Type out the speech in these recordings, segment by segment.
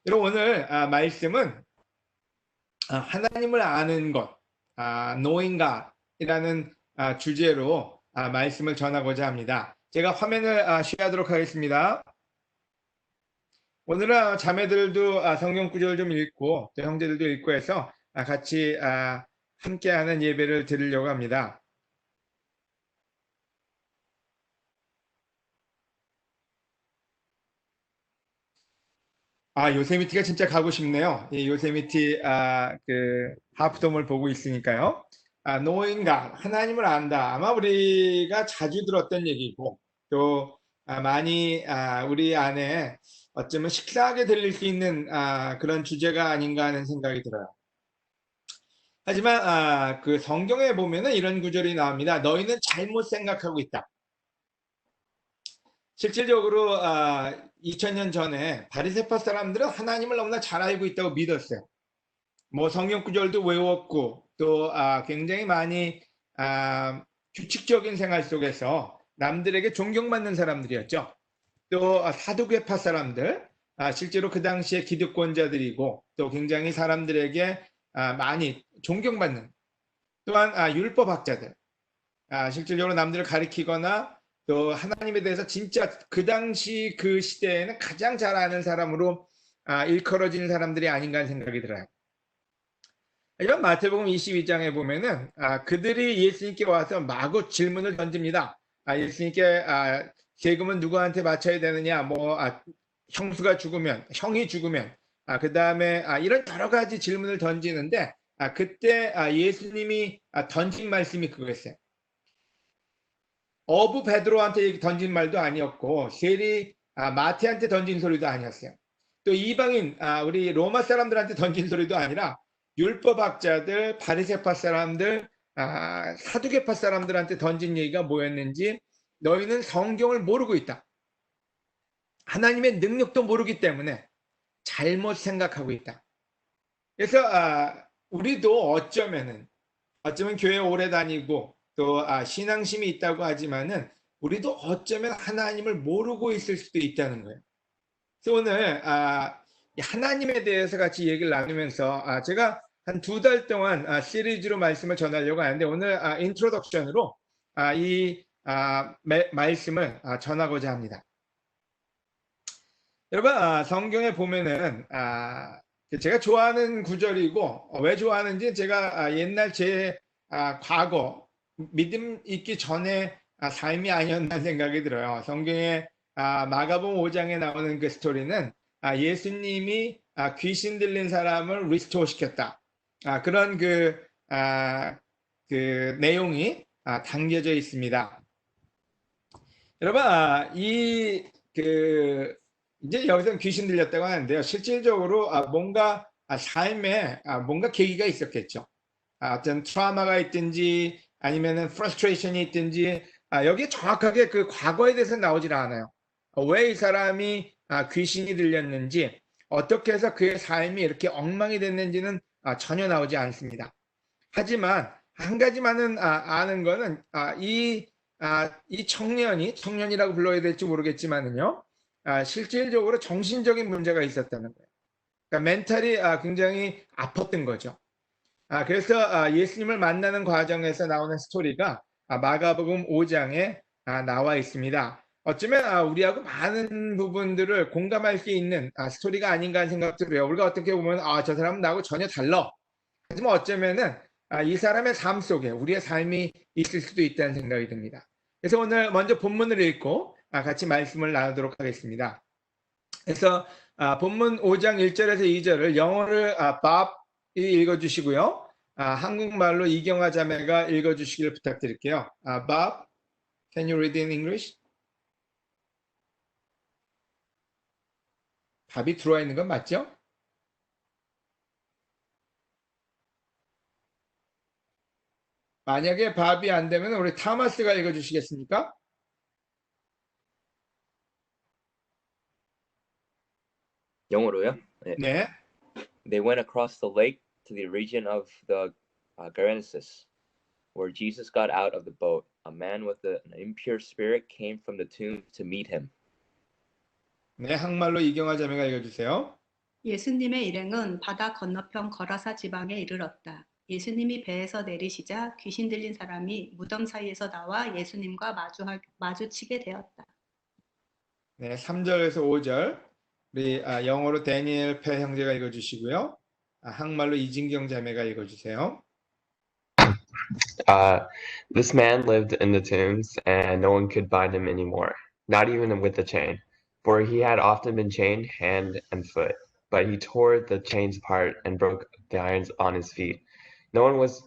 여러분 오늘 말씀은 하나님을 아는 것, knowing God이라는 주제로 말씀을 전하고자 합니다. 제가 화면을 쉐어하도록 하겠습니다. 오늘은 자매들도 성경 구절을 좀 읽고 또 형제들도 읽고 해서 같이 함께하는 예배를 드리려고 합니다. 요세미티가 진짜 가고 싶네요. 이 요세미티 그 하프돔을 보고 있으니까요. knowing God, 하나님을 안다. 아마 우리가 자주 들었던 얘기고 또 많이 우리 안에 어쩌면 식상하게 들릴 수 있는 그런 주제가 아닌가 하는 생각이 들어요. 하지만 그 성경에 보면은 이런 구절이 나옵니다. 너희는 잘못 생각하고 있다. 실질적으로 2000년 전에 바리새파 사람들은 하나님을 너무나 잘 알고 있다고 믿었어요. 뭐 성경 구절도 외웠고 또 굉장히 많이 규칙적인 생활 속에서 남들에게 존경받는 사람들이었죠. 또 사두개파 사람들, 실제로 그 당시에 기득권자들이고 또 굉장히 사람들에게 많이 존경받는, 또한 율법학자들, 실질적으로 남들을 가리키거나 또 하나님에 대해서 진짜 그 당시 그 시대에는 가장 잘 아는 사람으로 일컬어진 사람들이 아닌가 하는 생각이 들어요. 이런 마태복음 22장에 보면은 그들이 예수님께 와서 마구 질문을 던집니다. 예수님께 세금은 누구한테 바쳐야 되느냐, 뭐 형수가 죽으면, 형이 죽으면, 그 다음에 이런 여러 가지 질문을 던지는데 그때 예수님이 던진 말씀이 그거였어요. 어부 베드로한테 던진 말도 아니었고 세리 마태한테 던진 소리도 아니었어요. 또 이방인 우리 로마 사람들한테 던진 소리도 아니라 율법학자들, 바리새파 사람들, 사두개파 사람들한테 던진 얘기가 뭐였는지 너희는 성경을 모르고 있다. 하나님의 능력도 모르기 때문에 잘못 생각하고 있다. 그래서 우리도 어쩌면 교회 오래 다니고 또 신앙심이 있다고 하지만은 우리도 어쩌면 하나님을 모르고 있을 수도 있다는 거예요. 그래서 오늘 하나님에 대해서 같이 얘기를 나누면서 제가 한 2달 동안 시리즈로 말씀을 전하려고 하는데 오늘 인트로덕션으로 이 말씀을 전하고자 합니다. 여러분 성경에 보면은 제가 좋아하는 구절이고 왜 좋아하는지 제가 옛날 제 과거 믿음 있기 전에 삶이 아니었나 생각이 들어요. 성경에 마가복음 5장에 나오는 그 스토리는 예수님이 귀신 들린 사람을 리스토어 시켰다. 그런 그 내용이 담겨져 있습니다. 여러분 이제 여기서 귀신 들렸다고 하는데요. 실질적으로 뭔가 삶에 뭔가 계기가 있었겠죠. 어떤 트라우마가 있든지 아니면은 프러스트레이션이 있든지 여기에 정확하게 그 과거에 대해서 나오질 않아요. 왜 이 사람이 귀신이 들렸는지 어떻게 해서 그의 삶이 이렇게 엉망이 됐는지는 전혀 나오지 않습니다. 하지만 한 가지만은 아는 거는 이 청년이라고 불러야 될지 모르겠지만은요. 실질적으로 정신적인 문제가 있었다는 거예요. 그러니까 멘탈이 굉장히 아팠던 거죠. 그래서 예수님을 만나는 과정에서 나오는 스토리가 마가복음 5장에 나와 있습니다. 어쩌면 우리하고 많은 부분들을 공감할 수 있는 스토리가 아닌가 하는 생각도 들어요. 우리가 어떻게 보면 저 사람은 나하고 전혀 달라. 하지만 어쩌면은 이 사람의 삶 속에 우리의 삶이 있을 수도 있다는 생각이 듭니다. 그래서 오늘 먼저 본문을 읽고 같이 말씀을 나누도록 하겠습니다. 그래서 본문 5장 1절에서 2절을 영어를 밥이 읽어주시고요. 한국말로 이경화 자매가 읽어주시기를 부탁드릴게요. Bob, can you read in English? 밥이 들어와 있는 건 맞죠? 만약에 밥이 안 되면 우리 타마스가 읽어주시겠습니까? 영어로요? 네. 네. They went across the lake to the region of the Gerasenes, where Jesus got out of the boat. A man with an impure spirit came from the tomb to meet him. 네, 한국말로 이경화 자매가 읽어주세요. 예수님의 일행은 바다 건너편 거라사 지방에 이르렀다. 예수님이 배에서 내리시자 귀신 들린 사람이 무덤 사이에서 나와 예수님과 마주치게 되었다. 네, 3절에서 5절. 우리 영어로 데니엘 패 형제가 읽어주시고요. 한국말로 이진경 자매가 읽어주세요. This man lived in the tombs, and no one could bind him anymore, not even with a chain, for he had often been chained hand and foot. But he tore the chains apart and broke the irons on his feet. No one was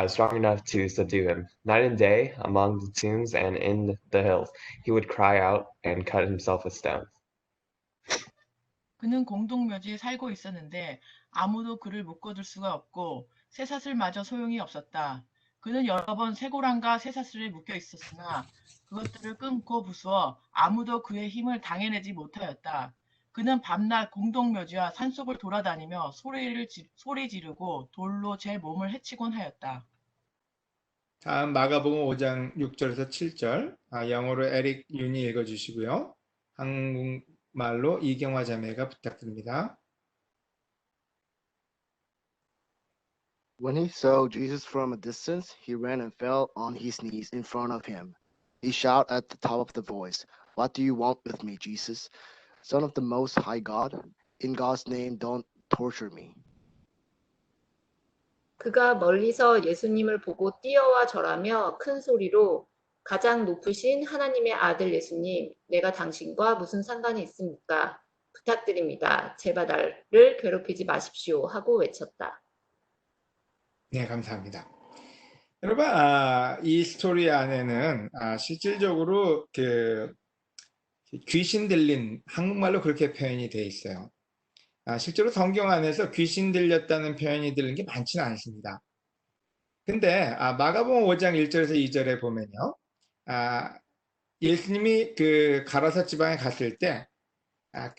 strong enough to subdue him. Night and day, among the tombs and in the hills, he would cry out and cut himself with stones. 그는 공동묘지에 살고 있었는데 아무도 그를 묶어둘 수가 없고 쇠사슬마저 소용이 없었다. 그는 여러 번 쇠고랑과 쇠사슬에 묶여 있었으나 그것들을 끊고 부수어 아무도 그의 힘을 당해내지 못하였다. 그는 밤낮 공동묘지와 산속을 돌아다니며 소리 지르고 돌로 제 몸을 해치곤 하였다. 다음 마가복음 5장 6절에서 7절. 영어로 에릭 윤이 읽어주시고요. 한국말로 이경화 자매가 부탁드립니다. When he saw Jesus from a distance, he ran and fell on his knees in front of him. He shouted at the top of the voice, "What do you want with me, Jesus, Son of the Most High God? In God's name, don't torture me." 그가 멀리서 예수님을 보고 뛰어와 절하며 큰 소리로 가장 높으신 하나님의 아들 예수님, 내가 당신과 무슨 상관이 있습니까? 부탁드립니다. 제발 나를 괴롭히지 마십시오. 하고 외쳤다. 네, 감사합니다. 여러분, 이 스토리 안에는 실질적으로 그 귀신 들린, 한국말로 그렇게 표현이 되어 있어요. 실제로 성경 안에서 귀신 들렸다는 표현이 들린 게 많지는 않습니다. 근데 마가복음 5장 1절에서 2절에 보면요, 예수님이 그 가라사 지방에 갔을 때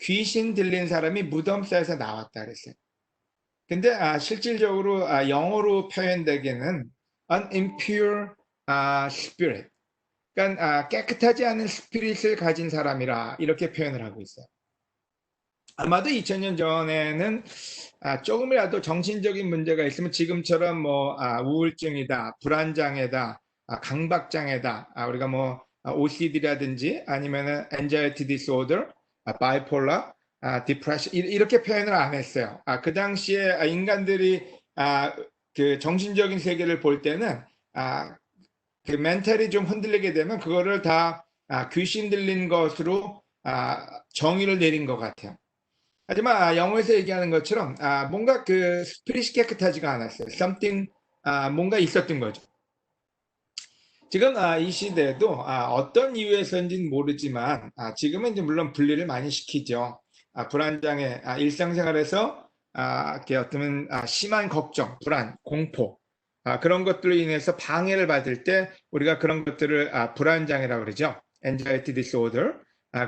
귀신 들린 사람이 무덤 사이에서 나왔다 그랬어요. 근데 실질적으로 영어로 표현되기는 an impure spirit, 그러니까 깨끗하지 않은 스피릿을 가진 사람이라 이렇게 표현을 하고 있어요. 아마도 2000년 전에는 조금이라도 정신적인 문제가 있으면 지금처럼 뭐 우울증이다, 불안장애다, 강박장애다, 우리가 뭐 OCD라든지 아니면은 anxiety disorder, bipolar, depression 이렇게 표현을 안 했어요. 그 당시에 인간들이 그 정신적인 세계를 볼 때는 그 멘탈이 좀 흔들리게 되면 그거를 다 귀신 들린 것으로 정의를 내린 것 같아요. 하지만 영어에서 얘기하는 것처럼 뭔가 그 스피릿이 깨끗하지가 않았어요. something 뭔가 있었던 거죠. 지금 이 시대에도 어떤 이유에서인지는 모르지만 지금은 이제 물론 분리를 많이 시키죠. 불안장애, 일상생활에서 이렇게 어떤 심한 걱정, 불안, 공포 그런 것들로 인해서 방해를 받을 때 우리가 그런 것들을 불안장애라고 그러죠. anxiety disorder.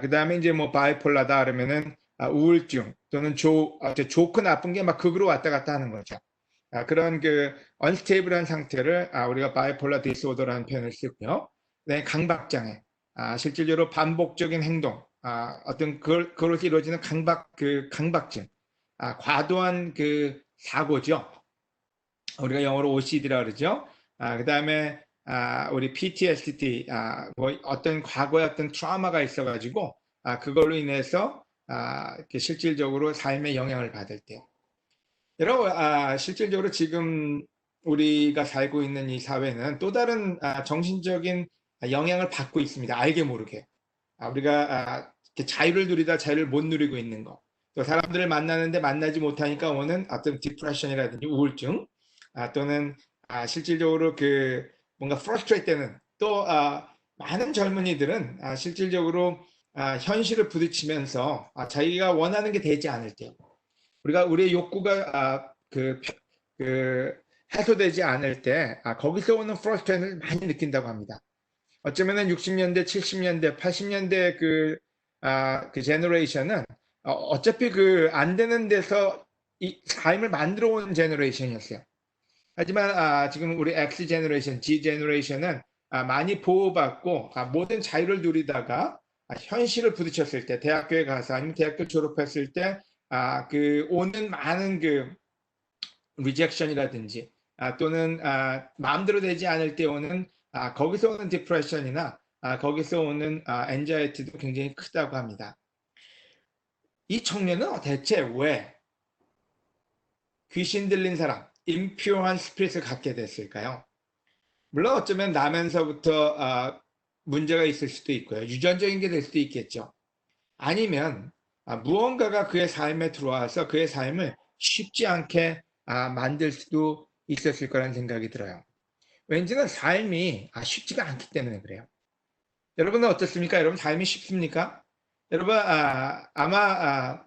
그 다음에 이제 뭐 바이폴라다 그러면은 우울증 또는 좋고 나쁜 게 막 극으로 왔다 갔다 하는 거죠. 그런 그 unstable한 상태를 우리가 바이폴라 디스오더라는 표현을 쓰고요. 네, 강박장애, 실질적으로 반복적인 행동, 어떤 그것이 이루어지는 강박증, 과도한 그 사고죠. 우리가 영어로 OCD라 그러죠. 그 다음에 우리 PTSD, 뭐 어떤 과거에 어떤 트라우마가 있어가지고 그걸로 인해서 실질적으로 삶에 영향을 받을 때, 여러분 실질적으로 지금 우리가 살고 있는 이 사회는 또 다른 정신적인 영향을 받고 있습니다. 알게 모르게 우리가 자유를 누리다 자유를 못 누리고 있는 거, 또 사람들을 만나는데 만나지 못하니까 오는 어떤 디프레션이라든지 우울증, 또는 실질적으로 그 뭔가 프러스트레이트 되는, 또 많은 젊은이들은 실질적으로 현실을 부딪히면서 자기가 원하는 게 되지 않을 때, 우리의 욕구가 해소되지 않을 때 거기서 오는 프러스트레이션을 많이 느낀다고 합니다. 어쩌면은 60년대, 70년대, 80년대 그 제너레이션은 어차피 안 되는 데서 이 삶을 만들어 온 제너레이션이었어요. 하지만 지금 우리 X 제너레이션, Z 제너레이션은 많이 보호받고 모든 자유를 누리다가 현실을 부딪혔을 때, 대학교에 가서 아니면 대학교 졸업했을 때 그 오는 많은 그 rejection이라든지 또는 마음대로 되지 않을 때 오는 거기서 오는 depression이나 거기서 오는 anxiety도 굉장히 크다고 합니다. 이 청년은 대체 왜 귀신 들린 사람, impure한 스피릿을 갖게 됐을까요? 물론 어쩌면 나면서부터 문제가 있을 수도 있고요. 유전적인 게 될 수도 있겠죠. 아니면 무언가가 그의 삶에 들어와서 그의 삶을 쉽지 않게 만들 수도 있었을 거라는 생각이 들어요. 왠지는 삶이 쉽지가 않기 때문에 그래요. 여러분은 어떻습니까? 여러분 삶이 쉽습니까? 여러분 아마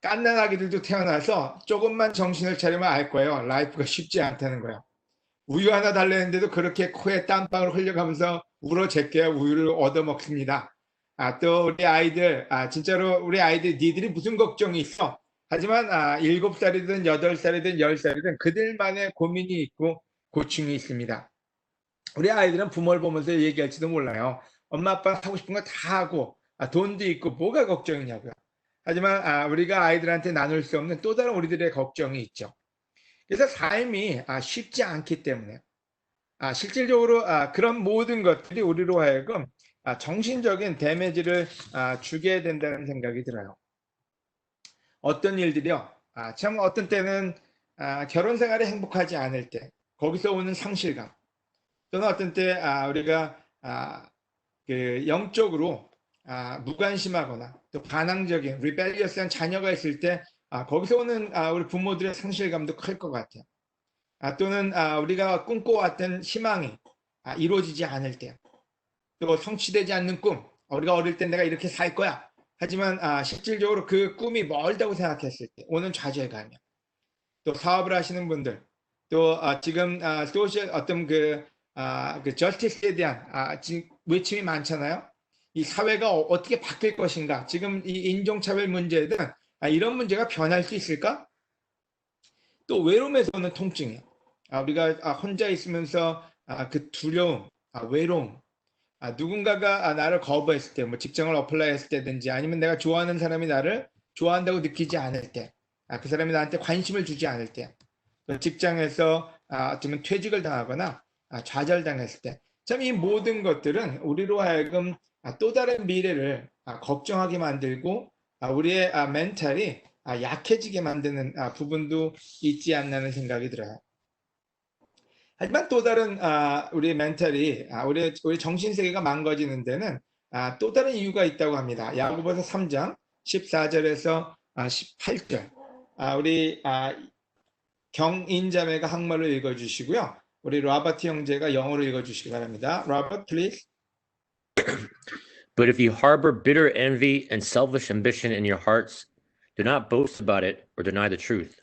갓난아기들도 태어나서 조금만 정신을 차리면 알 거예요. 라이프가 쉽지 않다는 거예요. 우유 하나 달라는데도 그렇게 코에 땀방울 흘려가면서 울어 제껴야 우유를 얻어 먹습니다. 또 우리 아이들 진짜로 우리 아이들 니들이 무슨 걱정이 있어? 하지만 7살이든 8살이든 10살이든 그들만의 고민이 있고 고충이 있습니다. 우리 아이들은 부모를 보면서 얘기할지도 몰라요. 엄마 아빠 하고 싶은 거 다 하고 돈도 있고 뭐가 걱정이냐고요. 하지만 우리가 아이들한테 나눌 수 없는 또 다른 우리들의 걱정이 있죠. 그래서 삶이 쉽지 않기 때문에 실질적으로 그런 모든 것들이 우리로 하여금 정신적인 데미지를 주게 된다는 생각이 들어요. 어떤 일들이요. 참 어떤 때는 결혼 생활이 행복하지 않을 때 거기서 오는 상실감 또는 어떤 때 우리가 그 영적으로 무관심하거나 또 반항적인 리벨리어스한 자녀가 있을 때 거기서 오는 우리 부모들의 상실감도 클 것 같아요. 또는 우리가 꿈꿔왔던 희망이 이루어지지 않을 때, 또 성취되지 않는 꿈, 우리가 어릴 때 내가 이렇게 살 거야. 하지만 실질적으로 그 꿈이 멀다고 생각했을 때 오는 좌절감이요. 또 사업을 하시는 분들, 또 지금 소셜 어떤 그 저스티스에 대한 외침이 많잖아요. 이 사회가 어떻게 바뀔 것인가? 지금 이 인종차별 문제든 이런 문제가 변할 수 있을까? 또 외로움에서 오는 통증이요. 우리가 혼자 있으면서 그 두려움, 외로움, 누군가가 나를 거부했을 때, 뭐 직장을 어플라이했을 때든지 아니면 내가 좋아하는 사람이 나를 좋아한다고 느끼지 않을 때, 그 사람이 나한테 관심을 주지 않을 때, 또 직장에서 어쩌면 퇴직을 당하거나 좌절당했을 때, 참 이 모든 것들은 우리로 하여금 또 다른 미래를 걱정하게 만들고 우리의 멘탈이 약해지게 만드는 부분도 있지 않나는 생각이 들어요. 하지만 또 다른 우리의 멘탈이 우리 정신세계가 망가지는 데는 또 다른 이유가 있다고 합니다. 야고보서 3장 14절에서 18절 우리 경인자매가 한글로 읽어주시고요. 우리 라버트 형제가 영어로 읽어주시기 바랍니다. 라버트, please. But if you harbor bitter envy and selfish ambition in your hearts, do not boast about it or deny the truth.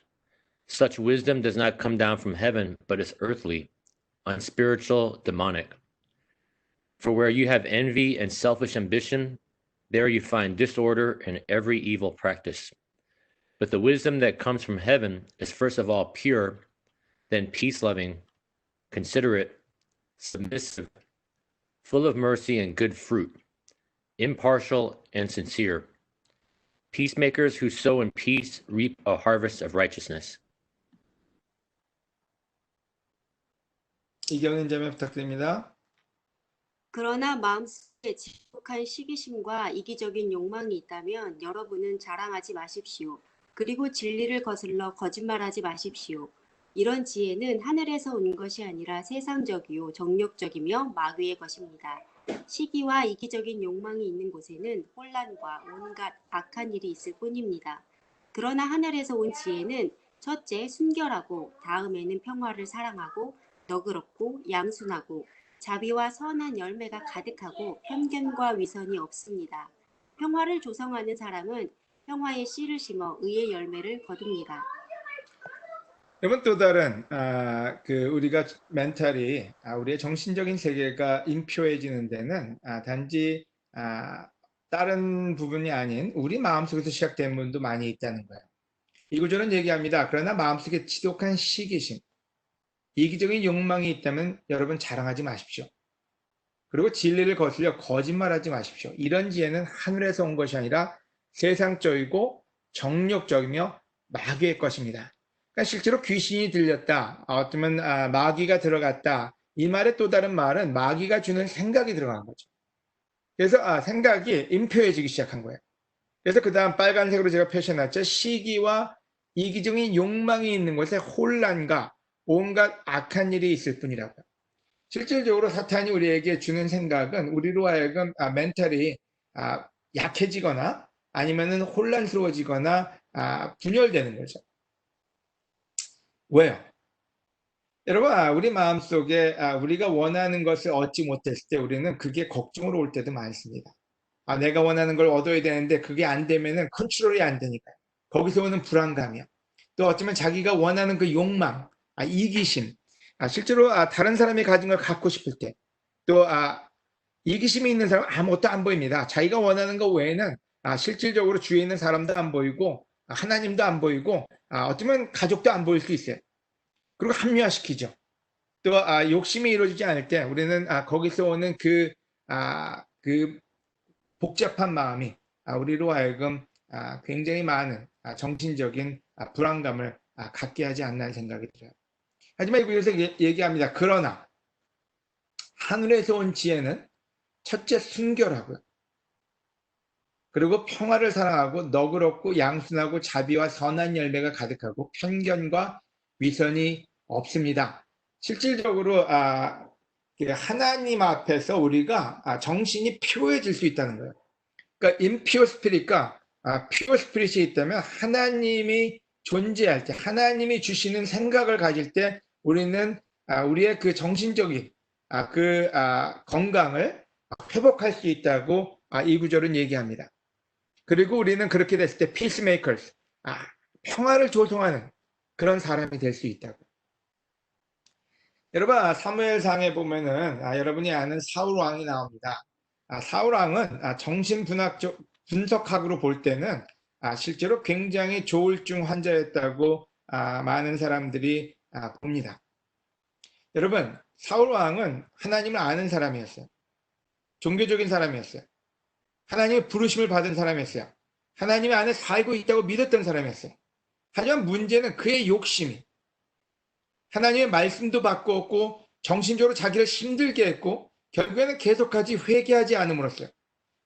Such wisdom does not come down from heaven, but is earthly, unspiritual, demonic. For where you have envy and selfish ambition, there you find disorder and every evil practice. But the wisdom that comes from heaven is first of all pure, then peace-loving, considerate, submissive, full of mercy and good fruit, impartial and sincere. Peacemakers who sow in peace reap a harvest of righteousness. 이경인 자매 부탁드립니다. 그러나 마음속에 지독한 시기심과 이기적인 욕망이 있다면 여러분은 자랑하지 마십시오. 그리고 진리를 거슬러 거짓말하지 마십시오. 이런 지혜는 하늘에서 온 것이 아니라 세상적이요 정욕적이며 마귀의 것입니다. 시기와 이기적인 욕망이 있는 곳에는 혼란과 온갖 악한 일이 있을 뿐입니다. 그러나 하늘에서 온 지혜는 첫째 순결하고 다음에는 평화를 사랑하고 너그럽고 양순하고 자비와 선한 열매가 가득하고 편견과 위선이 없습니다. 평화를 조성하는 사람은 평화의 씨를 심어 의의 열매를 거둡니다. 여러분 또 다른 우리가 멘탈이 우리의 정신적인 세계가 임표해지는 데는 단지 다른 부분이 아닌 우리 마음속에서 시작된 부분도 많이 있다는 거예요. 이 구절은 얘기합니다. 그러나 마음속에 지독한 시기심, 이기적인 욕망이 있다면 여러분 자랑하지 마십시오. 그리고 진리를 거슬려 거짓말하지 마십시오. 이런 지혜는 하늘에서 온 것이 아니라 세상적이고 정욕적이며 마귀의 것입니다. 그러니까 실제로 귀신이 들렸다, 어쩌면 마귀가 들어갔다, 이 말의 또 다른 말은 마귀가 주는 생각이 들어간 거죠. 그래서 생각이 임표해지기 시작한 거예요. 그래서 그 다음 빨간색으로 제가 표시해놨죠. 시기와 이기적인 욕망이 있는 곳에 혼란과 온갖 악한 일이 있을 뿐이라고요. 실질적으로 사탄이 우리에게 주는 생각은 우리로 하여금 멘탈이 약해지거나 아니면은 혼란스러워지거나 분열되는 거죠. 왜요? 여러분, 우리 마음속에 우리가 원하는 것을 얻지 못했을 때 우리는 그게 걱정으로 올 때도 많습니다. 내가 원하는 걸 얻어야 되는데 그게 안 되면은 컨트롤이 안 되니까 거기서 오는 불안감이야. 또 어쩌면 자기가 원하는 그 욕망, 이기심, 실제로 다른 사람이 가진 걸 갖고 싶을 때, 또 이기심이 있는 사람은 아무것도 안 보입니다. 자기가 원하는 것 외에는 실질적으로 주위에 있는 사람도 안 보이고 하나님도 안 보이고 어쩌면 가족도 안 보일 수 있어요. 그리고 합리화시키죠. 또 욕심이 이루어지지 않을 때 우리는 거기서 오는 그 복잡한 마음이 우리로 하여금 굉장히 많은 정신적인 불안감을 갖게 하지 않나 생각이 들어요. 하지만 여기서 얘기합니다. 그러나 하늘에서 온 지혜는 첫째 순결하고요. 그리고 평화를 사랑하고 너그럽고 양순하고 자비와 선한 열매가 가득하고 편견과 위선이 없습니다. 실질적으로 하나님 앞에서 우리가 정신이 피로해질 수 있다는 거예요. 그러니까 impure spirit과 pure spirit이 있다면 하나님이 존재할 때, 하나님이 주시는 생각을 가질 때 우리는 우리의 그 정신적인 건강을 회복할 수 있다고 이 구절은 얘기합니다. 그리고 우리는 그렇게 됐을 때 peacemakers, 평화를 조성하는 그런 사람이 될 수 있다고. 여러분, 사무엘상에 보면은 여러분이 아는 사울 왕이 나옵니다. 사울 왕은 분석학으로 볼 때는 실제로 굉장히 조울증 환자였다고 많은 사람들이 봅니다. 여러분, 사울 왕은 하나님을 아는 사람이었어요. 종교적인 사람이었어요. 하나님의 부르심을 받은 사람이었어요. 하나님 안에 살고 있다고 믿었던 사람이었어요. 하지만 문제는 그의 욕심이, 하나님의 말씀도 바꾸었고 정신적으로 자기를 힘들게 했고 결국에는 계속하지 회개하지 않음으로써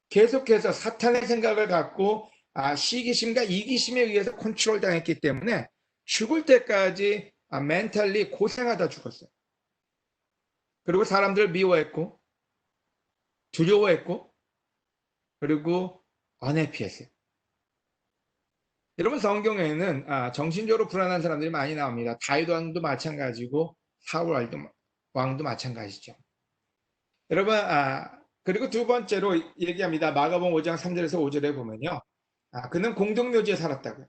계속해서 사탄의 생각을 갖고 시기심과 이기심에 의해서 컨트롤 당했기 때문에 죽을 때까지 멘탈리 고생하다 죽었어요. 그리고 사람들을 미워했고 두려워했고 그리고 언해피했어요. 여러분, 성경에는 정신적으로 불안한 사람들이 많이 나옵니다. 다윗 왕도 마찬가지고 사울 왕도 마찬가지죠. 여러분, 그리고 두 번째로 얘기합니다. 마가복음 5장 3절에서 5절에 보면요. 그는 공동묘지에 살았다고요.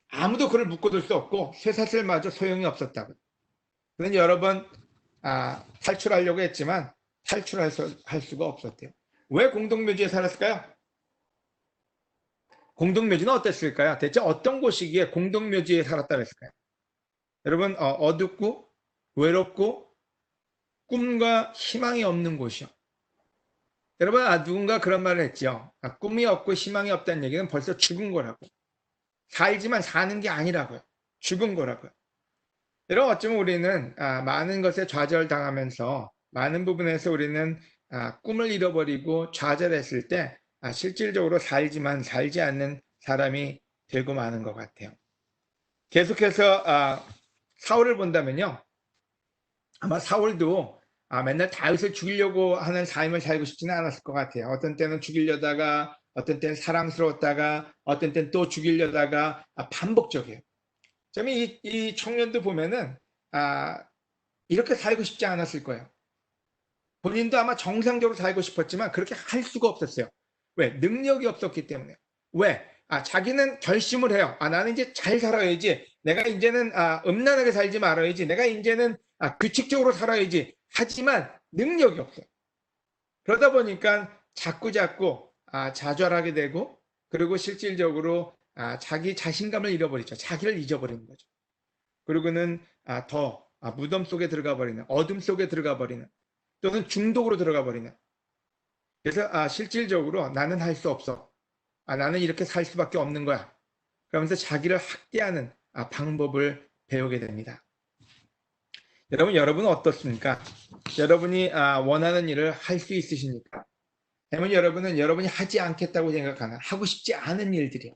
아무도 그를 묶어둘 수 없고 쇠사슬마저 소용이 없었다고요. 그는 여러 번 탈출하려고 했지만 탈출할 수가 없었대요. 왜 공동묘지에 살았을까요? 공동묘지는 어땠을까요? 대체 어떤 곳이기에 공동묘지에 살았다 그랬을까요? 여러분, 어둡고 외롭고 꿈과 희망이 없는 곳이요. 여러분, 누군가 그런 말을 했죠. 꿈이 없고 희망이 없다는 얘기는 벌써 죽은 거라고. 살지만 사는 게 아니라고요. 죽은 거라고요. 여러분, 어쩌면 우리는 많은 것에 좌절당하면서 많은 부분에서 우리는 꿈을 잃어버리고 좌절했을 때 실질적으로 살지만 살지 않는 사람이 되고 마는 것 같아요. 계속해서 사울을 본다면요. 아마 사울도 맨날 다윗을 죽이려고 하는 삶을 살고 싶지는 않았을 것 같아요. 어떤 때는 죽이려다가 어떤 때는 사랑스러웠다가 어떤 때는 또 죽이려다가 반복적이에요. 저는 이 청년도 보면은 이렇게 살고 싶지 않았을 거예요. 본인도 아마 정상적으로 살고 싶었지만 그렇게 할 수가 없었어요. 왜? 능력이 없었기 때문에. 왜? 자기는 결심을 해요. 나는 이제 잘 살아야지. 내가 이제는 음란하게 살지 말아야지. 내가 이제는 규칙적으로 살아야지. 하지만 능력이 없어요. 그러다 보니까 자꾸 좌절하게 되고 그리고 실질적으로 자기 자신감을 잃어버리죠. 자기를 잊어버리는 거죠. 그리고는 더 무덤 속에 들어가 버리는, 어둠 속에 들어가 버리는, 또는 중독으로 들어가 버리는. 그래서 실질적으로 나는 할 수 없어. 나는 이렇게 살 수밖에 없는 거야. 그러면서 자기를 학대하는 방법을 배우게 됩니다. 여러분은 어떻습니까? 여러분이 원하는 일을 할 수 있으십니까? 아니면 여러분이 하지 않겠다고 생각하는, 하고 싶지 않은 일들이요.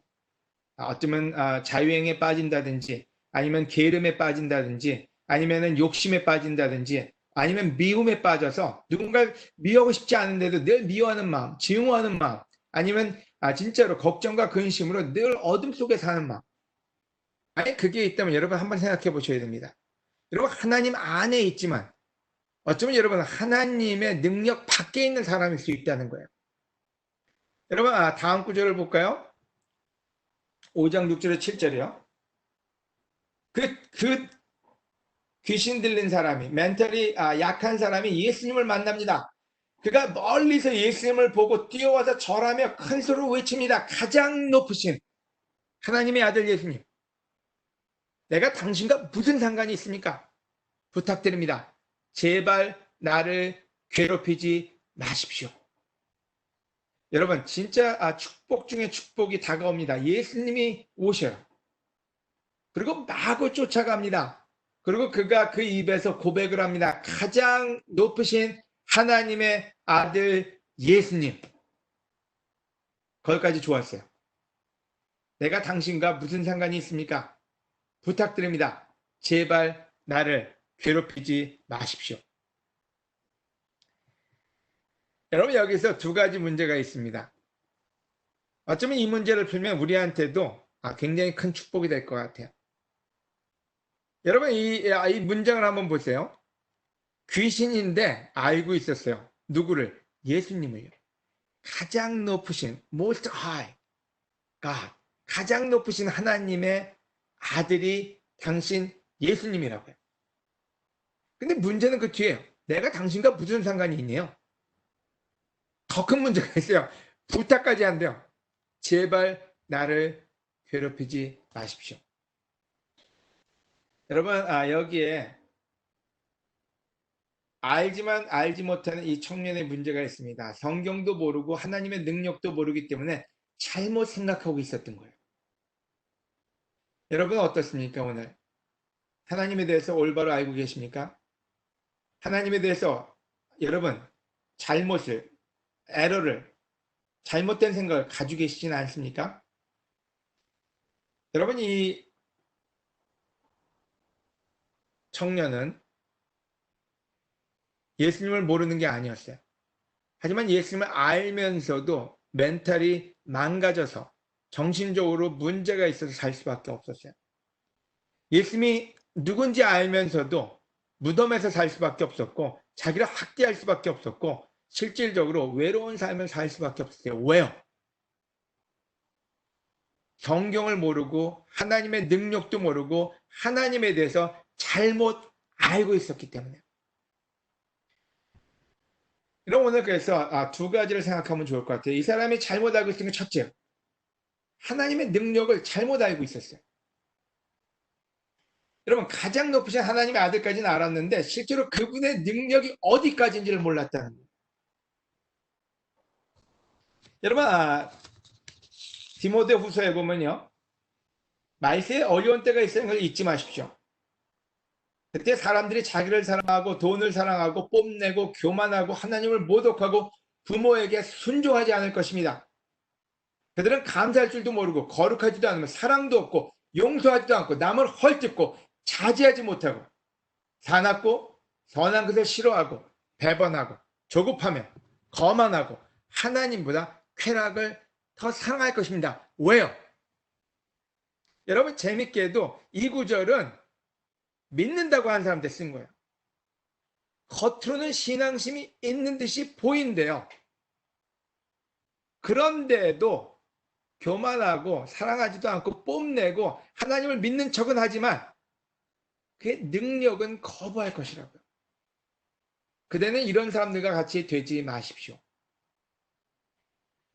어쩌면 자유행에 빠진다든지, 아니면 게으름에 빠진다든지, 아니면 욕심에 빠진다든지, 아니면 미움에 빠져서 누군가를 미워하고 싶지 않은데도 늘 미워하는 마음, 증오하는 마음, 아니면 진짜로 걱정과 근심으로 늘 어둠 속에 사는 마음. 만약 그게 있다면 여러분 한번 생각해 보셔야 됩니다. 여러분 하나님 안에 있지만 어쩌면 여러분 하나님의 능력 밖에 있는 사람일 수 있다는 거예요. 여러분 다음 구절을 볼까요? 5장 6절에 7절이요. 그 귀신 들린 사람이, 멘탈이 약한 사람이 예수님을 만납니다. 그가 멀리서 예수님을 보고 뛰어와서 절하며 큰 소리로 외칩니다. 가장 높으신 하나님의 아들 예수님, 내가 당신과 무슨 상관이 있습니까? 부탁드립니다. 제발 나를 괴롭히지 마십시오. 여러분 진짜 축복 중에 축복이 다가옵니다. 예수님이 오셔요. 그리고 마구 쫓아갑니다. 그리고 그가 그 입에서 고백을 합니다. 가장 높으신 하나님의 아들 예수님. 거기까지 좋았어요. 내가 당신과 무슨 상관이 있습니까? 부탁드립니다. 제발 나를 괴롭히지 마십시오. 여러분 여기서 두 가지 문제가 있습니다. 어쩌면 이 문제를 풀면 우리한테도 굉장히 큰 축복이 될 것 같아요. 여러분 이 문장을 한번 보세요. 귀신인데 알고 있었어요. 누구를? 예수님을요. 가장 높으신 Most High God, 가장 높으신 하나님의 아들이 당신 예수님이라고요. 근데 문제는 그 뒤에요. 내가 당신과 무슨 상관이 있네요. 더 큰 문제가 있어요. 부탁까지 한대요. 제발 나를 괴롭히지 마십시오. 여러분 여기에 알지만 알지 못하는 이 청년의 문제가 있습니다. 성경도 모르고 하나님의 능력도 모르기 때문에 잘못 생각하고 있었던 거예요. 여러분은 어떻습니까? 오늘 하나님에 대해서 올바로 알고 계십니까? 하나님에 대해서 여러분 잘못을, 에러를, 잘못된 생각을 가지고 계시지는 않습니까? 여러분 이 청년은 예수님을 모르는 게 아니었어요. 하지만 예수님을 알면서도 멘탈이 망가져서 정신적으로 문제가 있어서 살 수밖에 없었어요. 예수님이 누군지 알면서도 무덤에서 살 수밖에 없었고 자기를 학대할 수밖에 없었고 실질적으로 외로운 삶을 살 수밖에 없었어요. 왜요? 성경을 모르고 하나님의 능력도 모르고 하나님에 대해서 잘못 알고 있었기 때문에. 여러분 오늘 그래서 두 가지를 생각하면 좋을 것 같아요. 이 사람이 잘못 알고 있었던 게 첫째요. 하나님의 능력을 잘못 알고 있었어요. 여러분 가장 높으신 하나님의 아들까지는 알았는데 실제로 그분의 능력이 어디까지인지를 몰랐다는 거예요. 여러분 디모데후서에 보면요. 말세에 어려운 때가 있다는 걸 잊지 마십시오. 그때 사람들이 자기를 사랑하고 돈을 사랑하고 뽐내고 교만하고 하나님을 모독하고 부모에게 순종하지 않을 것입니다. 그들은 감사할 줄도 모르고 거룩하지도 않으며 사랑도 없고 용서하지도 않고 남을 헐뜯고 자제하지 못하고 사납고 선한 것을 싫어하고 배반하고 조급하며 거만하고 하나님보다 쾌락을 더 사랑할 것입니다. 왜요? 여러분 재밌게도 이 구절은 믿는다고 하는 사람한테 쓴 거예요. 겉으로는 신앙심이 있는 듯이 보인대요. 그런데도 교만하고 사랑하지도 않고 뽐내고 하나님을 믿는 척은 하지만 그의 능력은 거부할 것이라고요. 그대는 이런 사람들과 같이 되지 마십시오.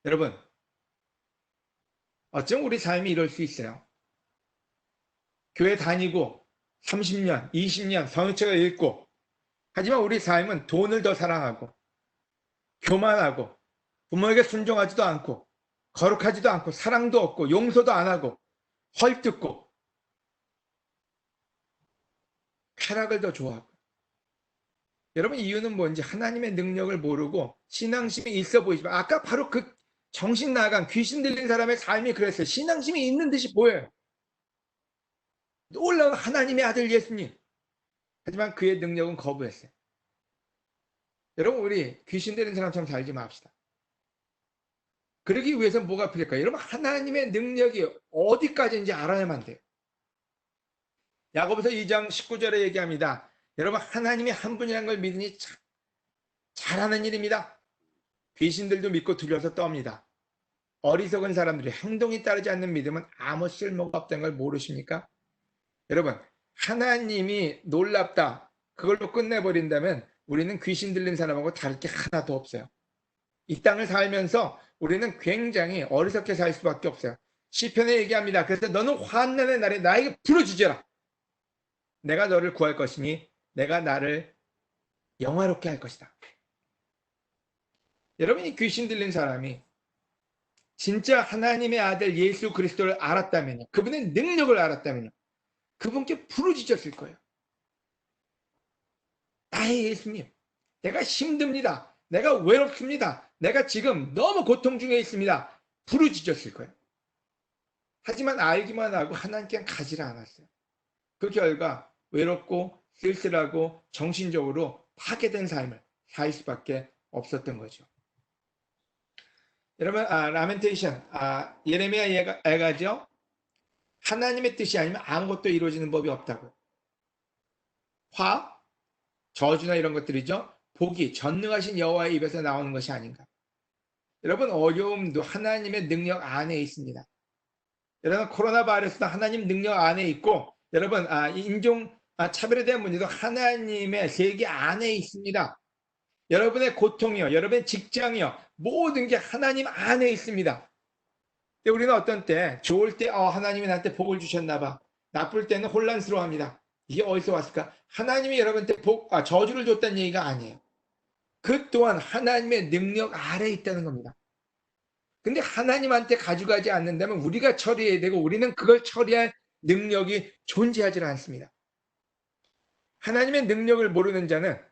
여러분 어쩜 우리 삶이 이럴 수 있어요? 교회 다니고 30년, 20년 성경책을 읽고 하지만 우리 삶은 돈을 더 사랑하고 교만하고 부모에게 순종하지도 않고 거룩하지도 않고 사랑도 없고 용서도 안 하고 헐뜯고 쾌락을 더 좋아하고. 여러분 이유는 뭔지 하나님의 능력을 모르고 신앙심이 있어 보이지만 아까 바로 그 정신 나간 귀신 들린 사람의 삶이 그랬어요. 신앙심이 있는 듯이 보여요. 놀라운 하나님의 아들 예수님. 하지만 그의 능력은 거부했어요. 여러분 우리 귀신 들린 사람처럼 살지 맙시다. 그러기 위해서 뭐가 필요할까요? 여러분 하나님의 능력이 어디까지인지 알아야만 돼요. 야고보서 2장 19절에 얘기합니다. 여러분 하나님이 한 분이라는 걸 믿으니 잘하는 일입니다. 귀신들도 믿고 두려워서 떱니다. 어리석은 사람들이 행동이 따르지 않는 믿음은 아무 쓸모가 없다는 걸 모르십니까? 여러분 하나님이 놀랍다 그걸로 끝내버린다면 우리는 귀신 들린 사람하고 다를 게 하나도 없어요. 이 땅을 살면서 우리는 굉장히 어리석게 살 수밖에 없어요. 시편에 얘기합니다. 그래서 너는 환난의 날에 나에게 부르짖어라. 내가 너를 구할 것이니 내가 나를 영화롭게 할 것이다. 여러분이 귀신 들린 사람이 진짜 하나님의 아들 예수 그리스도를 알았다면요. 그분의 능력을 알았다면요. 그분께 부르짖었을 거예요. 나의 예수님, 내가 힘듭니다. 내가 외롭습니다. 내가 지금 너무 고통 중에 있습니다. 부르짖었을 거예요. 하지만 알기만 하고 하나님께 가지를 않았어요. 그 결과 외롭고 쓸쓸하고 정신적으로 파괴된 삶을 살 수밖에 없었던 거죠. 여러분 라멘테이션 예레미야 애가죠. 하나님의 뜻이 아니면 아무것도 이루어지는 법이 없다고요. 화, 저주나 이런 것들이죠. 복이 전능하신 여호와의 입에서 나오는 것이 아닌가. 여러분 어려움도 하나님의 능력 안에 있습니다. 여러분 코로나 바이러스도 하나님 능력 안에 있고 여러분 인종 차별에 대한 문제도 하나님의 세계 안에 있습니다. 여러분의 고통이요, 여러분의 직장이요, 모든 게 하나님 안에 있습니다. 근데 우리는 어떤 때 좋을 때 하나님이 나한테 복을 주셨나 봐. 나쁠 때는 혼란스러워합니다. 이게 어디서 왔을까? 하나님이 여러분한테 저주를 줬다는 얘기가 아니에요. 그 또한 하나님의 능력 아래에 있다는 겁니다. 근데 하나님한테 가져가지 않는다면 우리가 처리해야 되고 우리는 그걸 처리할 능력이 존재하지 않습니다. 하나님의 능력을 모르는 자는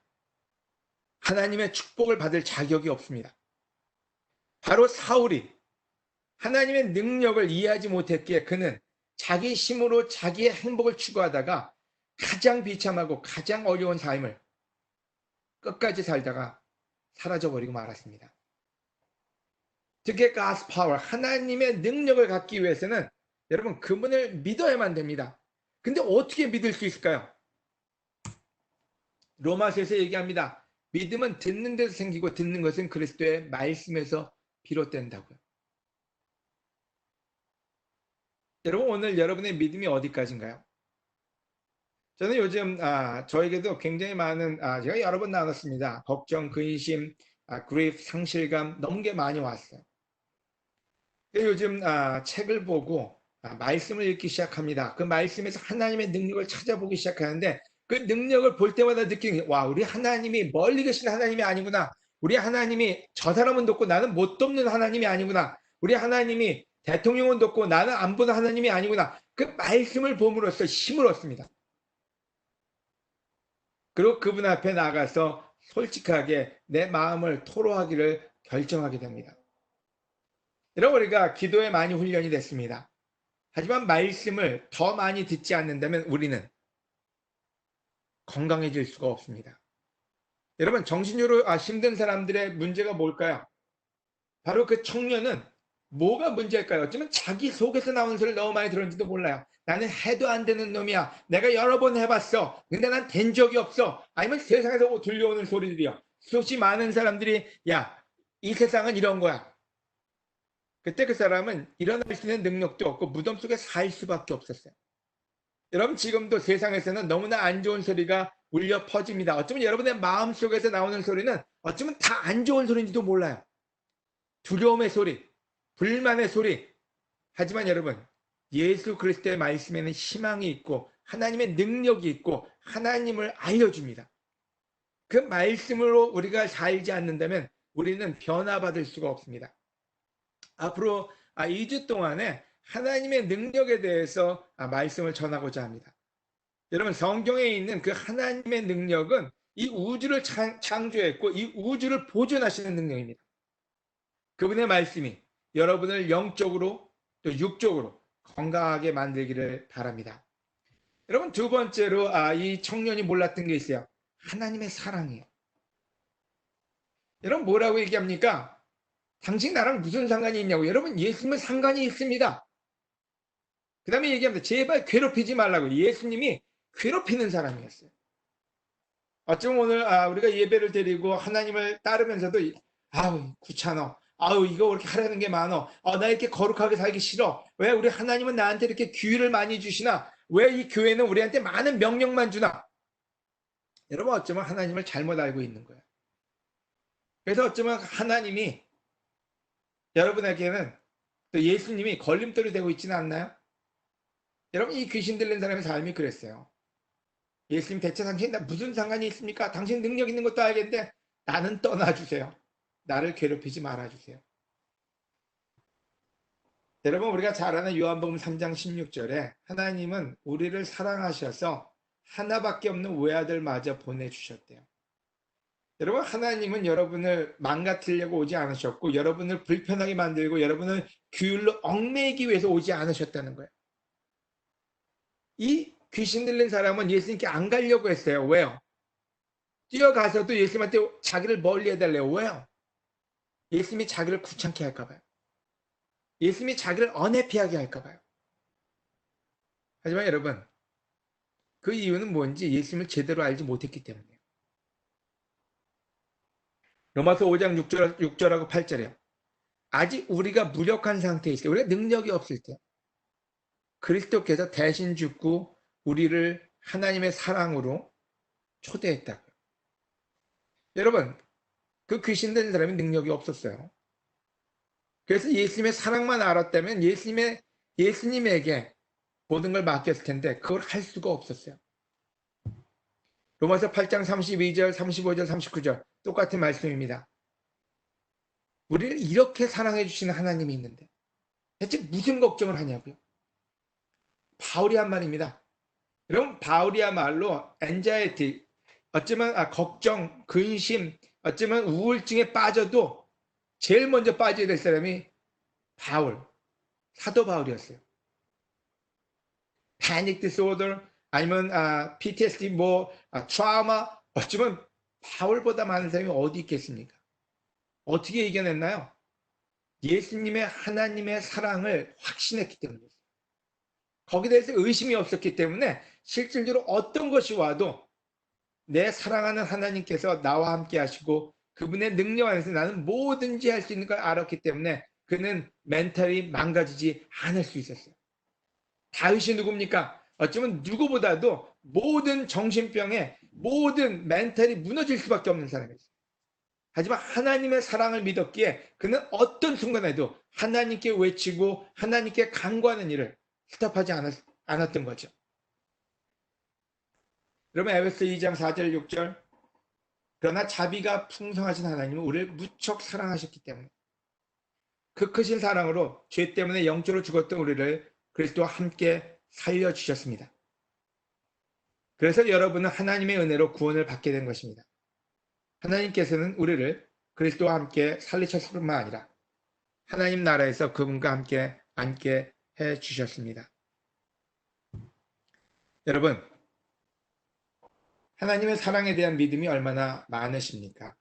하나님의 축복을 받을 자격이 없습니다. 바로 사울이 하나님의 능력을 이해하지 못했기에 그는 자기 힘으로 자기의 행복을 추구하다가 가장 비참하고 가장 어려운 삶을 끝까지 살다가 사라져버리고 말았습니다. To get God's power, 하나님의 능력을 갖기 위해서는 여러분 그분을 믿어야만 됩니다. 근데 어떻게 믿을 수 있을까요? 로마서에서 얘기합니다. 믿음은 듣는 데서 생기고 듣는 것은 그리스도의 말씀에서 비롯된다고요. 여러분 오늘 여러분의 믿음이 어디까지인가요? 저는 요즘 저에게도 굉장히 많은 제가 여러 번 나눴습니다. 걱정, 근심, 그리프, 상실감 너무 게 많이 왔어요. 요즘 책을 보고 말씀을 읽기 시작합니다. 그 말씀에서 하나님의 능력을 찾아보기 시작하는데 그 능력을 볼 때마다 느끼는 게 와, 우리 하나님이 멀리 계신 하나님이 아니구나. 우리 하나님이 저 사람은 돕고 나는 못 돕는 하나님이 아니구나. 우리 하나님이 대통령은 돕고 나는 안 보는 하나님이 아니구나. 그 말씀을 봄으로써 힘을 얻습니다. 그리고 그분 앞에 나가서 솔직하게 내 마음을 토로하기를 결정하게 됩니다. 여러분 우리가 기도에 많이 훈련이 됐습니다. 하지만 말씀을 더 많이 듣지 않는다면 우리는 건강해질 수가 없습니다. 여러분 정신적으로 힘든 사람들의 문제가 뭘까요? 바로 그 청년은 뭐가 문제일까요? 어쩌면 자기 속에서 나오는 소리를 너무 많이 들었는지도 몰라요. 나는 해도 안 되는 놈이야. 내가 여러 번 해봤어. 근데 난 된 적이 없어. 아니면 세상에서 들려오는 소리들이요. 수없이 많은 사람들이 야, 이 세상은 이런 거야. 그때 그 사람은 일어날 수 있는 능력도 없고 무덤 속에 살 수밖에 없었어요. 여러분 지금도 세상에서는 너무나 안 좋은 소리가 울려 퍼집니다. 어쩌면 여러분의 마음속에서 나오는 소리는 어쩌면 다 안 좋은 소리인지도 몰라요. 두려움의 소리, 불만의 소리. 하지만 여러분 예수 그리스도의 말씀에는 희망이 있고 하나님의 능력이 있고 하나님을 알려줍니다. 그 말씀으로 우리가 살지 않는다면 우리는 변화받을 수가 없습니다. 앞으로 2주 동안에 하나님의 능력에 대해서 말씀을 전하고자 합니다. 여러분, 성경에 있는 그 하나님의 능력은 이 우주를 창조했고 이 우주를 보존하시는 능력입니다. 그분의 말씀이 여러분을 영적으로 또 육적으로 건강하게 만들기를 바랍니다. 여러분, 두 번째로 이 청년이 몰랐던 게 있어요. 하나님의 사랑이에요. 여러분, 뭐라고 얘기합니까? 당신 나랑 무슨 상관이 있냐고. 여러분, 예수님은 상관이 있습니다. 그 다음에 얘기합니다. 제발 괴롭히지 말라고. 예수님이 괴롭히는 사람이었어요. 어쩌면 오늘 우리가 예배를 드리고 하나님을 따르면서도 아우 귀찮아, 아우 이거 그렇게 하라는 게 많어, 나 이렇게 거룩하게 살기 싫어, 왜 우리 하나님은 나한테 이렇게 규율을 많이 주시나, 왜 이 교회는 우리한테 많은 명령만 주나. 여러분, 어쩌면 하나님을 잘못 알고 있는 거예요. 그래서 어쩌면 하나님이 여러분에게는 또 예수님이 걸림돌이 되고 있지는 않나요? 여러분, 이 귀신 들린 사람의 삶이 그랬어요. 예수님, 대체 당신 나 무슨 상관이 있습니까? 당신 능력 있는 것도 알겠는데 나는 떠나주세요. 나를 괴롭히지 말아주세요. 여러분, 우리가 잘 아는 요한복음 3장 16절에 하나님은 우리를 사랑하셔서 하나밖에 없는 외아들마저 보내주셨대요. 여러분, 하나님은 여러분을 망가뜨리려고 오지 않으셨고 여러분을 불편하게 만들고 여러분을 규율로 얽매이기 위해서 오지 않으셨다는 거예요. 이 귀신 들린 사람은 예수님께 안 가려고 했어요. 왜요? 뛰어가서도 예수님한테 자기를 멀리 해달래요. 왜요? 예수님이 자기를 귀찮게 할까 봐요. 예수님이 자기를 언해피하게 할까 봐요. 하지만 여러분, 그 이유는 뭔지 예수님을 제대로 알지 못했기 때문이에요. 로마서 5장 6절하고 8절에요. 아직 우리가 무력한 상태에 있어요. 우리가 능력이 없을 때 그리스도께서 대신 죽고 우리를 하나님의 사랑으로 초대했다고요. 여러분, 그 귀신 들린 사람이 능력이 없었어요. 그래서 예수님의 사랑만 알았다면 예수님에게 모든 걸 맡겼을 텐데 그걸 할 수가 없었어요. 로마서 8장 32절, 35절, 39절 똑같은 말씀입니다. 우리를 이렇게 사랑해 주시는 하나님이 있는데 대체 무슨 걱정을 하냐고요? 바울이 한 말입니다. 여러분, 바울이야말로 anxiety, 어쩌면 걱정, 근심, 어쩌면 우울증에 빠져도 제일 먼저 빠져야 될 사람이 사도 바울이었어요. panic disorder, 아니면 PTSD, 트라우마, 어쩌면 바울보다 많은 사람이 어디 있겠습니까? 어떻게 이겨냈나요? 예수님의 하나님의 사랑을 확신했기 때문이었어요. 거기에 대해서 의심이 없었기 때문에 실질적으로 어떤 것이 와도 내 사랑하는 하나님께서 나와 함께 하시고 그분의 능력 안에서 나는 뭐든지 할 수 있는 걸 알았기 때문에 그는 멘탈이 망가지지 않을 수 있었어요. 다윗이 누굽니까? 어쩌면 누구보다도 모든 정신병에 모든 멘탈이 무너질 수밖에 없는 사람이었어요. 하지만 하나님의 사랑을 믿었기에 그는 어떤 순간에도 하나님께 외치고 하나님께 간구하는 일을 스탑하지 않았던 거죠. 여러분, 에베소 2장 4절 6절, 그러나 자비가 풍성하신 하나님은 우리를 무척 사랑하셨기 때문에 그 크신 사랑으로 죄 때문에 영적으로 죽었던 우리를 그리스도와 함께 살려주셨습니다. 그래서 여러분은 하나님의 은혜로 구원을 받게 된 것입니다. 하나님께서는 우리를 그리스도와 함께 살리셨을 뿐만 아니라 하나님 나라에서 그분과 함께 앉게 해주셨습니다. 여러분, 하나님의 사랑에 대한 믿음이 얼마나 많으십니까?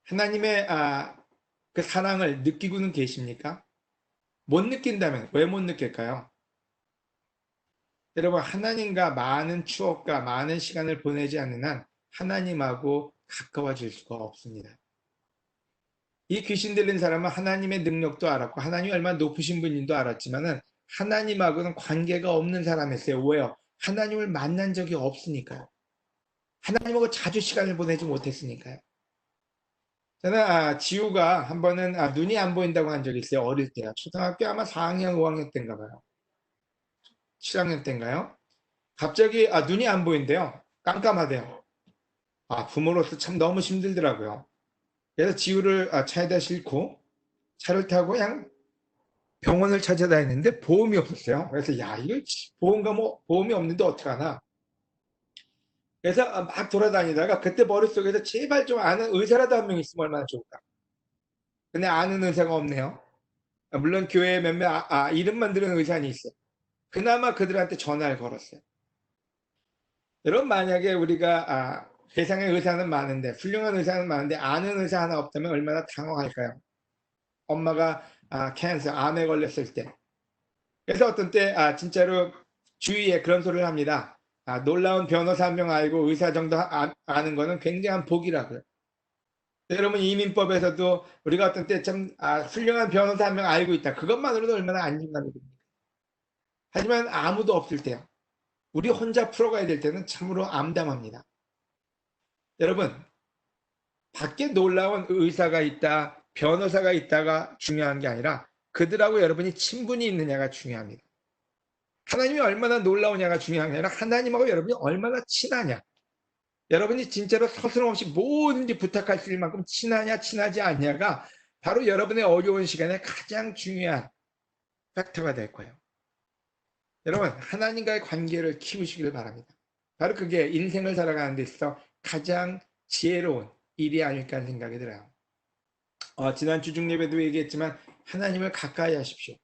하나님의 그 사랑을 느끼고는 계십니까? 못 느낀다면 왜 못 느낄까요? 여러분, 하나님과 많은 추억과 많은 시간을 보내지 않는 한 하나님하고 가까워질 수가 없습니다. 이 귀신 들린 사람은 하나님의 능력도 알았고 하나님이 얼마나 높으신 분인도 알았지만은 하나님하고는 관계가 없는 사람이었어요. 왜요? 하나님을 만난 적이 없으니까요. 하나님하고 자주 시간을 보내지 못했으니까요. 저는 지우가 한 번은 눈이 안 보인다고 한 적이 있어요. 어릴 때요. 초등학교 아마 4학년, 5학년 때인가 봐요. 7학년 때인가요? 갑자기 눈이 안 보인대요. 깜깜하대요. 부모로서 참 너무 힘들더라고요. 그래서 지우를 차에다 싣고 차를 타고 그냥 병원을 찾아다니는데 보험이 없었어요. 그래서 야, 이거 보험가 뭐 보험이 없는데 어떡하나. 그래서 막 돌아다니다가 그때 머릿속에서 제발 좀 아는 의사라도 한 명 있으면 얼마나 좋을까. 근데 아는 의사가 없네요. 물론 교회에 몇몇 이름만 들은 의사는 있어요. 그나마 그들한테 전화를 걸었어요. 여러분, 만약에 우리가 세상에 의사는 많은데, 훌륭한 의사는 많은데 아는 의사 하나 없다면 얼마나 당황할까요? 엄마가 캔서, 암에 걸렸을 때. 그래서 어떤 때 진짜로 주위에 그런 소리를 합니다. 놀라운 변호사 한 명 알고 의사 정도 아는 거는 굉장한 복이라고요. 여러분, 이민법에서도 우리가 어떤 때 참 훌륭한 변호사 한 명 알고 있다. 그것만으로도 얼마나 안심감이 듭니까? 하지만 아무도 없을 때요. 우리 혼자 풀어가야 될 때는 참으로 암담합니다. 여러분, 밖에 놀라운 의사가 있다, 변호사가 있다가 중요한 게 아니라 그들하고 여러분이 친분이 있느냐가 중요합니다. 하나님이 얼마나 놀라우냐가 중요한 게 아니라 하나님하고 여러분이 얼마나 친하냐. 여러분이 진짜로 서슴없이 뭐든지 부탁할 수 있을 만큼 친하냐 친하지 않냐가 바로 여러분의 어려운 시간에 가장 중요한 팩터가 될 거예요. 여러분, 하나님과의 관계를 키우시길 바랍니다. 바로 그게 인생을 살아가는 데 있어서 가장 지혜로운 일이 아닐까 하는 생각이 들어요. 지난 주중 예배도 얘기했지만 하나님을 가까이 하십시오.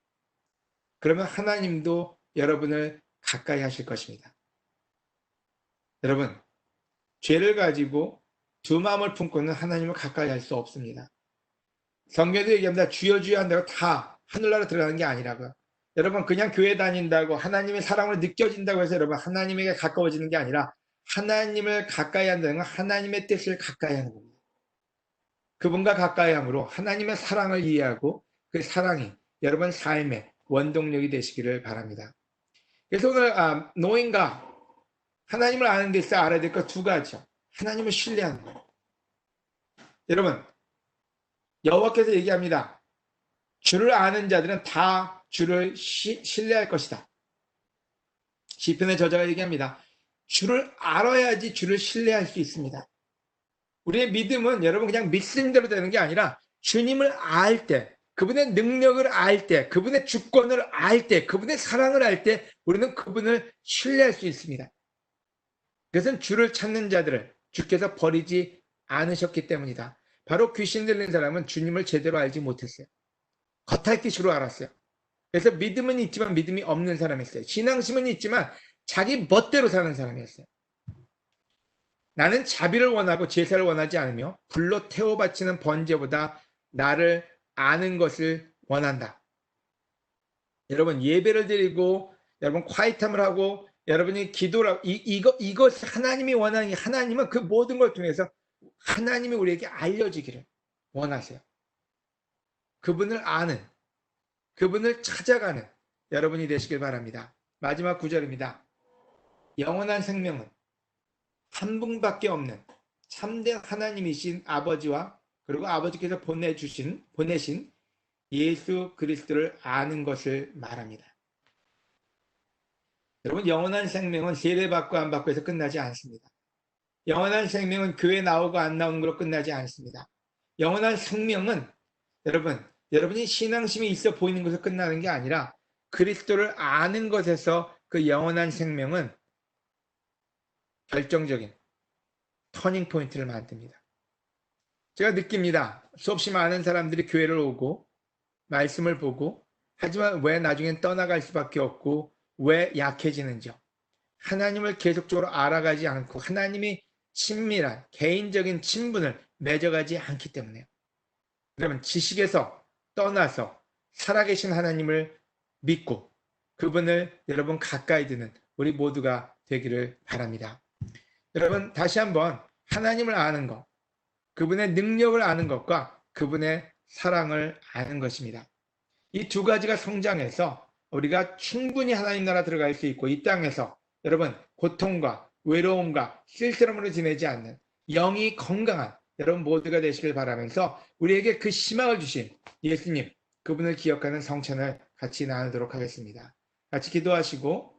그러면 하나님도 여러분을 가까이 하실 것입니다. 여러분, 죄를 가지고 두 마음을 품고는 하나님을 가까이 할 수 없습니다. 성경에도 얘기합니다. 주여 주여 한다고 다 하늘나라 들어가는 게 아니라고요. 여러분, 그냥 교회 다닌다고 하나님의 사랑을 느껴진다고 해서 여러분 하나님에게 가까워지는 게 아니라 하나님을 가까이 한다는 건 하나님의 뜻을 가까이 하는 겁니다. 그분과 가까이 함으로 하나님의 사랑을 이해하고 그 사랑이 여러분 삶의 원동력이 되시기를 바랍니다. 그래서 오늘 노인과 하나님을 아는 데 있어 알아야 될 것 두 가지죠. 하나님을 신뢰하는 거예요. 여러분, 여호와께서 얘기합니다. 주를 아는 자들은 다 주를 신뢰할 것이다. 시편의 저자가 얘기합니다. 주를 알아야지 주를 신뢰할 수 있습니다. 우리의 믿음은 여러분 그냥 믿는 대로 되는 게 아니라 주님을 알 때, 그분의 능력을 알 때, 그분의 주권을 알 때, 그분의 사랑을 알 때 우리는 그분을 신뢰할 수 있습니다. 그것은 주를 찾는 자들을 주께서 버리지 않으셨기 때문이다. 바로 귀신 들린 사람은 주님을 제대로 알지 못했어요. 겉핥기식으로 알았어요. 그래서 믿음은 있지만 믿음이 없는 사람이었어요. 신앙심은 있지만 자기 멋대로 사는 사람이었어요. 나는 자비를 원하고 제사를 원하지 않으며 불로 태워 바치는 번제보다 나를 아는 것을 원한다. 여러분, 예배를 드리고 여러분 콰이탐을 하고 여러분이 기도를 하고 이것 하나님이 원하는 게, 하나님은 그 모든 걸 통해서 하나님이 우리에게 알려지기를 원하세요. 그분을 아는, 그분을 찾아가는 여러분이 되시길 바랍니다. 마지막 구절입니다. 영원한 생명은 한 분밖에 없는 참된 하나님이신 아버지와 그리고 아버지께서 보내신 예수 그리스도를 아는 것을 말합니다. 여러분, 영원한 생명은 세례받고 안 받고 해서 끝나지 않습니다. 영원한 생명은 교회 나오고 안 나오는 걸로 끝나지 않습니다. 영원한 생명은 여러분이 신앙심이 있어 보이는 것에서 끝나는 게 아니라 그리스도를 아는 것에서 그 영원한 생명은 결정적인 터닝 포인트를 만듭니다. 제가 느낍니다. 수없이 많은 사람들이 교회를 오고 말씀을 보고 하지만 왜 나중엔 떠나갈 수밖에 없고 왜 약해지는지요. 하나님을 계속적으로 알아가지 않고 하나님이 친밀한 개인적인 친분을 맺어가지 않기 때문에요. 그러면 지식에서 떠나서 살아계신 하나님을 믿고 그분을 여러분 가까이 드는 우리 모두가 되기를 바랍니다. 여러분, 다시 한번 하나님을 아는 것, 그분의 능력을 아는 것과 그분의 사랑을 아는 것입니다. 이 두 가지가 성장해서 우리가 충분히 하나님 나라 들어갈 수 있고 이 땅에서 여러분 고통과 외로움과 쓸쓸함으로 지내지 않는 영이 건강한 여러분 모두가 되시길 바라면서 우리에게 그 희망을 주신 예수님, 그분을 기억하는 성찬을 같이 나누도록 하겠습니다. 같이 기도하시고